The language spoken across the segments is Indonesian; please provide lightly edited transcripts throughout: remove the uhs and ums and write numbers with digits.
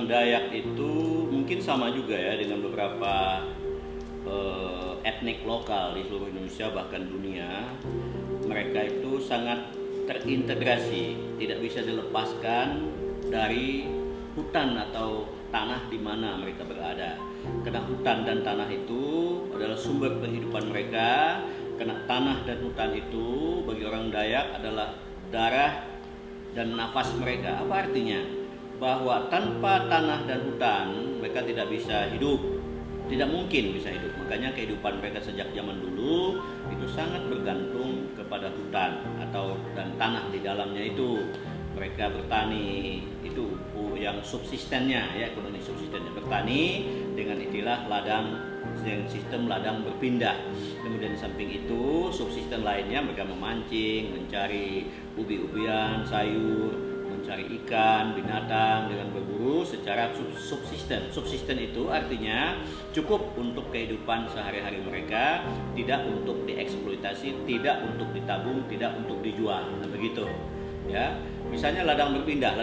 Dayak itu mungkin sama juga ya dengan beberapa etnik lokal di seluruh Indonesia bahkan dunia. Mereka itu sangat terintegrasi, tidak bisa dilepaskan dari hutan atau tanah di mana mereka berada. Karena hutan dan tanah itu adalah sumber penghidupan mereka. Karena tanah dan hutan itu bagi orang Dayak adalah darah dan nafas mereka. Apa artinya? Bahwa tanpa tanah dan hutan mereka tidak bisa hidup, tidak mungkin bisa hidup. Makanya kehidupan mereka sejak zaman dulu itu sangat bergantung kepada hutan dan tanah di dalamnya itu. Mereka bertani, itu yang subsistennya ya, ekonomi subsistennya bertani dengan istilah sistem ladang berpindah. Kemudian di samping itu subsisten lainnya mereka memancing, mencari ubi-ubian, sayur, mencari ikan, binatang dengan berburu secara subsisten. Subsisten itu artinya cukup untuk kehidupan sehari-hari mereka, tidak untuk dieksploitasi, tidak untuk ditabung, tidak untuk dijual. Nah, begitu. Ya, misalnya ladang berpindah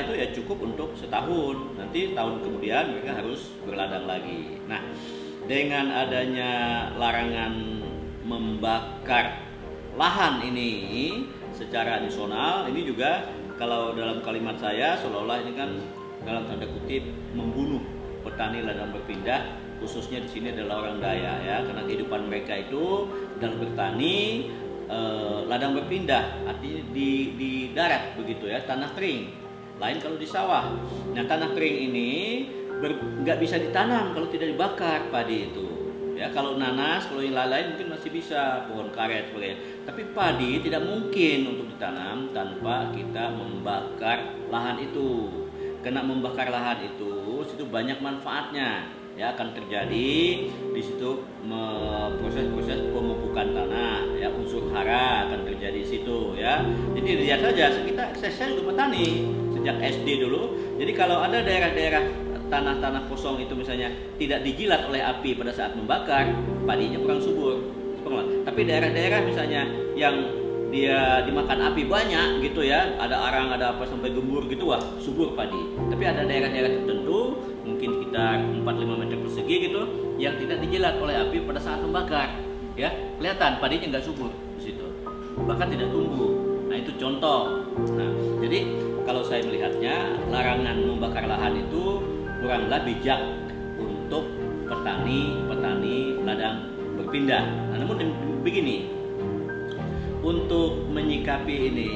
itu ya cukup untuk setahun. Nanti tahun kemudian mereka harus berladang lagi. Nah, dengan adanya larangan membakar lahan ini secara nasional, ini juga kalau dalam kalimat saya seolah-olah ini kan dalam tanda kutip membunuh petani ladang berpindah, khususnya di sini adalah orang Dayak ya, karena kehidupan mereka itu dalam bertani, ladang berpindah artinya di darat begitu ya, tanah kering. Lain kalau di sawah. Nah, tanah kering ini nggak bisa ditanam kalau tidak dibakar padi itu. Ya, kalau nanas, kalau yang lain mungkin masih bisa, pohon karet sebagainya. Tapi padi tidak mungkin untuk ditanam tanpa kita membakar lahan itu. Karena membakar lahan itu, situ banyak manfaatnya. Ya, akan terjadi di situ proses-proses pemupukan tanah, ya, unsur hara akan terjadi di situ ya. Jadi lihat saja, saya juga petani sejak SD dulu. Jadi kalau ada daerah-daerah tanah-tanah kosong itu misalnya tidak dijilat oleh api pada saat membakar, padinya kurang subur. Tapi daerah-daerah misalnya yang dia dimakan api banyak gitu ya, ada arang, ada apa sampai gembur gitu, wah subur padi. Tapi ada daerah-daerah tertentu mungkin sekitar 4-5 meter persegi gitu yang tidak dijilat oleh api pada saat membakar, ya kelihatan padinya nggak subur di situ, bahkan tidak tumbuh. Nah, itu contoh. Nah, jadi kalau saya melihatnya larangan membakar lahan itu kuranglah bijak untuk petani ladang berpindah. Nah, namun begini, untuk menyikapi ini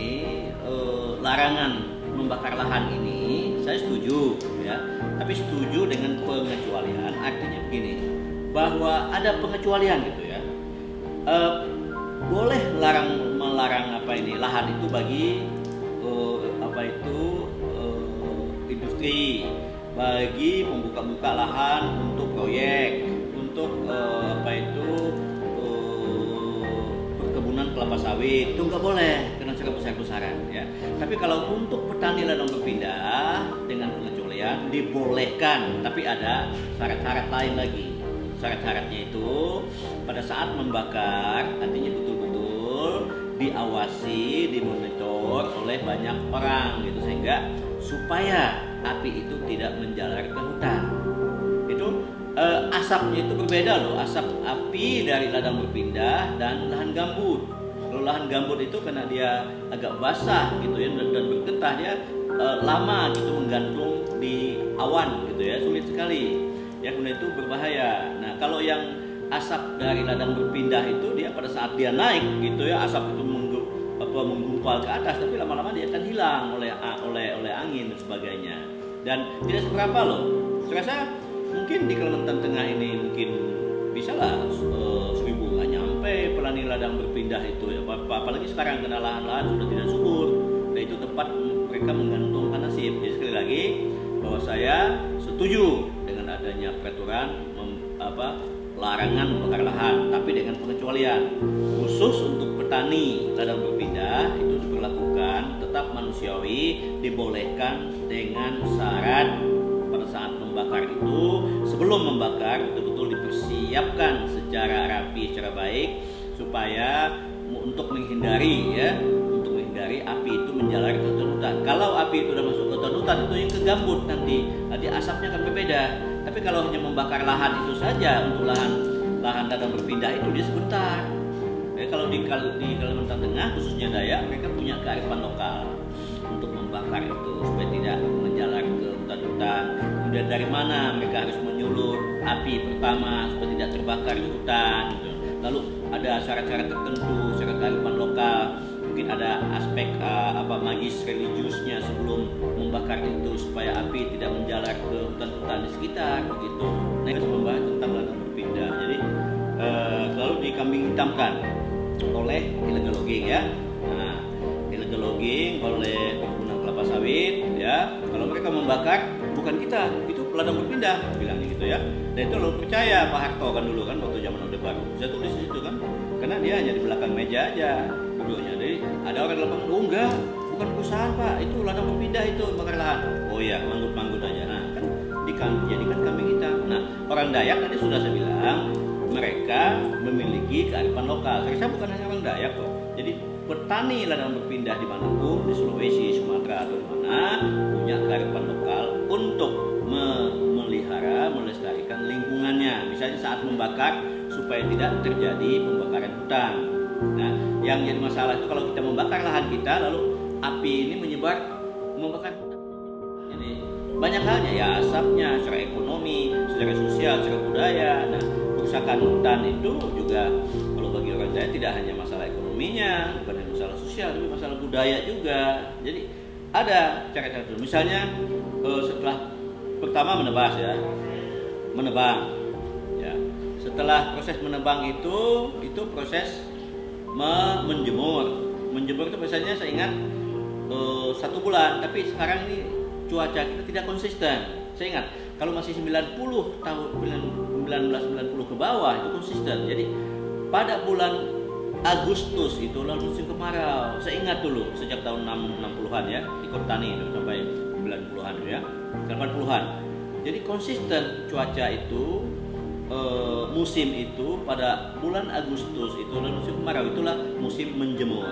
larangan membakar lahan ini saya setuju ya, tapi setuju dengan pengecualian. Artinya begini, bahwa ada pengecualian gitu ya. Boleh melarang lahan itu bagi industri, bagi membuka lahan untuk proyek, untuk perkebunan kelapa sawit, itu nggak boleh dengan cara besar-besaran ya. Tapi kalau untuk petani ladang berpindah dengan pengecualian dibolehkan, tapi ada syarat-syarat lain lagi. Syarat-syaratnya itu pada saat membakar artinya betul-betul diawasi, dimonitor oleh banyak orang gitu, sehingga supaya api itu tidak menjalar ke hutan. Itu asapnya itu berbeda loh, asap api dari ladang berpindah dan lahan gambut. Kalau lahan gambut itu karena dia agak basah gitu ya dan bergetah, dia lama gitu menggantung di awan gitu ya, sulit sekali. Ya, kemudian itu berbahaya. Nah, kalau yang asap dari ladang berpindah itu dia pada saat dia naik gitu ya, asap itu menggumpal ke atas, tapi lama-lama dia akan hilang oleh angin dan sebagainya. Dan tidak seberapa loh. Saya rasa mungkin di Kalimantan Tengah ini mungkin bisa lah 1000 nggak nyampe petani ladang berpindah itu ya. Apalagi sekarang karena lahan-lahan sudah tidak subur. Dan itu tempat mereka menggantungkan nasib. Jadi sekali lagi bahwa saya setuju dengan adanya peraturan larangan membakar lahan, tapi dengan pengecualian khusus untuk petani ladang berpindah itu diberlakukan tetap manusiawi, dibolehkan dengan syarat pada saat membakar itu, sebelum membakar betul-betul dipersiapkan secara rapi, secara baik supaya untuk menghindari dari api itu menjalar ke hutan hutan. Kalau api itu sudah masuk ke hutan hutan, itu yang ke gambut nanti asapnya akan berbeda. Tapi kalau hanya membakar lahan itu saja untuk lahan ladang berpindah itu dia sebentar. Kalau di Kalimantan Tengah khususnya Dayak, mereka punya kearifan lokal untuk membakar itu supaya tidak menjalar ke hutan-hutan. Kemudian dari mana mereka harus menyulur api pertama supaya tidak terbakar di hutan gitu. Lalu ada syarat-syarat tertentu, syarat kearifan lokal. Mungkin ada aspek magis religiusnya sebelum membakar itu supaya api tidak menjalar ke hutan-hutan di sekitar begitu. Nah, kita membahas tentang ladang berpindah. Jadi selalu dikambing hitamkan oleh illegal logging ya. Nah, illegal logging oleh perkebunan kelapa sawit ya. Kalau mereka membakar, bukan kita, itu ladang berpindah bilangnya gitu ya. Dan itu lo percaya Pak Harto kan dulu kan waktu zaman Orde Baru. Saya tulis di situ kan. Karena dia hanya di belakang meja aja duduknya. Jadi ada orang di lapangan, "Oh enggak, bukan perusahaan Pak, itu ladang berpindah itu bakar lahan." Oh iya, manggut-manggut aja. Nah, kan jadikan kambing hitam. Nah, orang Dayak tadi sudah saya bilang mereka memiliki kearifan lokal. Saya bukan hanya orang Dayak kok. Jadi petani ladang berpindah dimanapun, di Sulawesi, Sumatera atau di mana, punya kearifan lokal untuk memelihara, melestarikan lingkungannya. Misalnya saat membakar supaya tidak terjadi pembakaran hutan. Nah, yang jadi masalah itu kalau kita membakar lahan kita, lalu api ini menyebar membakar hutan. Jadi banyak halnya ya, asapnya, secara ekonomi, secara sosial, secara budaya. Nah, kerusakan hutan itu juga kalau bagi orang Dayak tidak hanya masalah ekonominya, bukan hanya masalah sosial, tapi masalah budaya juga. Jadi ada cara-cara itu. Misalnya setelah pertama menebas ya, menebang. Ya. Setelah proses menebang itu proses menjemur. Menjemur itu biasanya saya ingat 1 bulan, tapi sekarang ini cuaca kita tidak konsisten. Saya ingat kalau masih 1990 ke bawah itu konsisten. Jadi pada bulan Agustus itu lalu musim kemarau. Saya ingat dulu sejak tahun 60-an ya di Kortani itu sampai 90-an ya, 80-an. Jadi konsisten cuaca itu musim itu pada bulan Agustus itu lalu musim kemarau, itulah musim menjemur.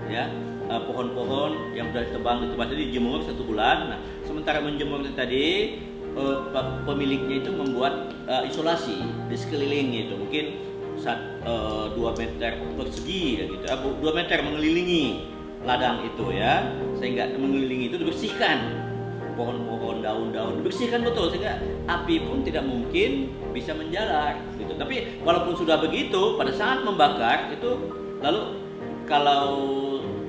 Ya. Pohon-pohon yang sudah ditebang jadi dijemur 1 bulan. Nah, sementara menjemur tadi pemiliknya itu membuat isolasi di sekelilingnya itu mungkin 2 meter persegi ya gitu, 2 meter mengelilingi ladang itu ya, sehingga mengelilingi itu dibersihkan pohon-pohon, daun-daun dibersihkan betul sehingga api pun tidak mungkin bisa menjalar gitu. Tapi walaupun sudah begitu, pada saat membakar itu lalu kalau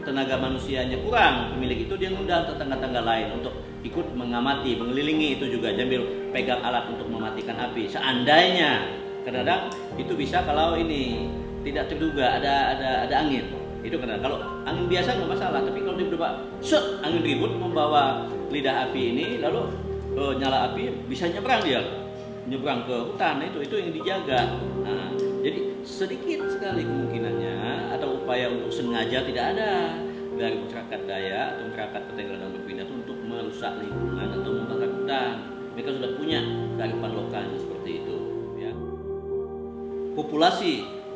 tenaga manusianya kurang, pemilik itu dia ngundang tetangga-tetangga lain untuk ikut mengamati, mengelilingi itu juga sambil pegang alat untuk mematikan api. Seandainya kadang-kadang itu bisa kalau ini tidak terduga ada angin. Itu karena kalau angin biasa nggak masalah, tapi kalau tiba-tiba angin ribut membawa lidah api ini lalu nyala api bisa nyebrang ke hutan, itu yang dijaga. Nah, jadi sedikit sekali kemungkinannya atau upaya untuk sengaja tidak ada dari masyarakat Dayak atau masyarakat petani ladang berpindah itu untuk merusak lingkungan atau membakar hutan. Mereka sudah punya kearifan lokalnya seperti itu. Ya. Populasi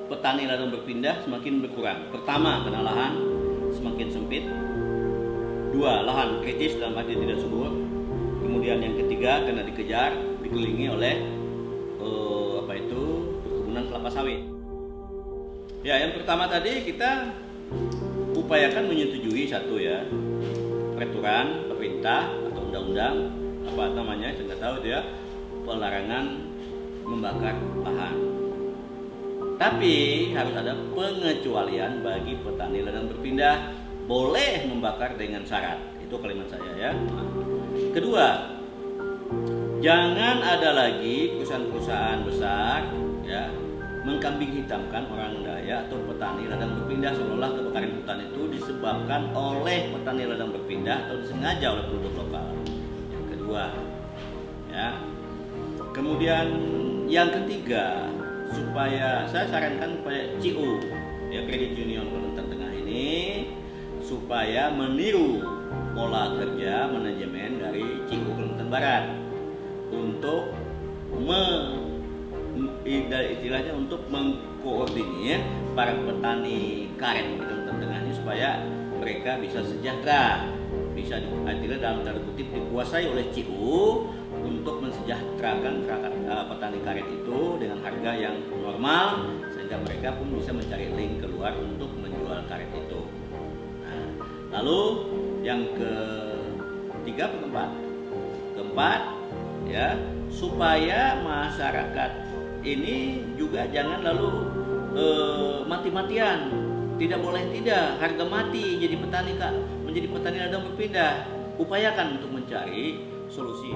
petani ladang berpindah semakin berkurang. Pertama, karena lahan semakin sempit. 2, lahan kritis dalam arti tidak subur. Kemudian yang ketiga, karena dikelilingi oleh perkebunan kelapa sawit. Ya, yang pertama tadi kita upayakan menyetujui satu ya, peraturan pemerintah atau undang-undang apa namanya, saya nggak tahu itu ya, pelarangan membakar lahan. Tapi harus ada pengecualian bagi petani ladang berpindah, boleh membakar dengan syarat. Itu kalimat saya ya. Nah, kedua, jangan ada lagi perusahaan-perusahaan besar ya mengkambing hitamkan orang Dayak atau petani ladang berpindah seolah kebakaran hutan itu disebabkan oleh petani ladang berpindah atau disengaja oleh penduduk lokal. Yang kedua, ya. Kemudian yang ketiga, supaya saya sarankan supaya CU ya, Credit Union Kalimantan Tengah ini supaya meniru pola kerja manajemen dari CU Kalimantan Barat untuk istilahnya untuk mengkoordinir para petani karet di Kalimantan Tengah ini supaya mereka bisa sejahtera, bisa artinya dalam tanda kutip dikuasai oleh CU untuk mensejahterakan petani karet itu dengan harga yang normal, sehingga mereka pun bisa mencari link keluar untuk menjual karet itu. Nah, lalu yang ketiga atau keempat ya, supaya masyarakat ini juga jangan lalu mati-matian, tidak boleh tidak harga mati menjadi petani ladang berpindah. Upayakan untuk mencari solusi.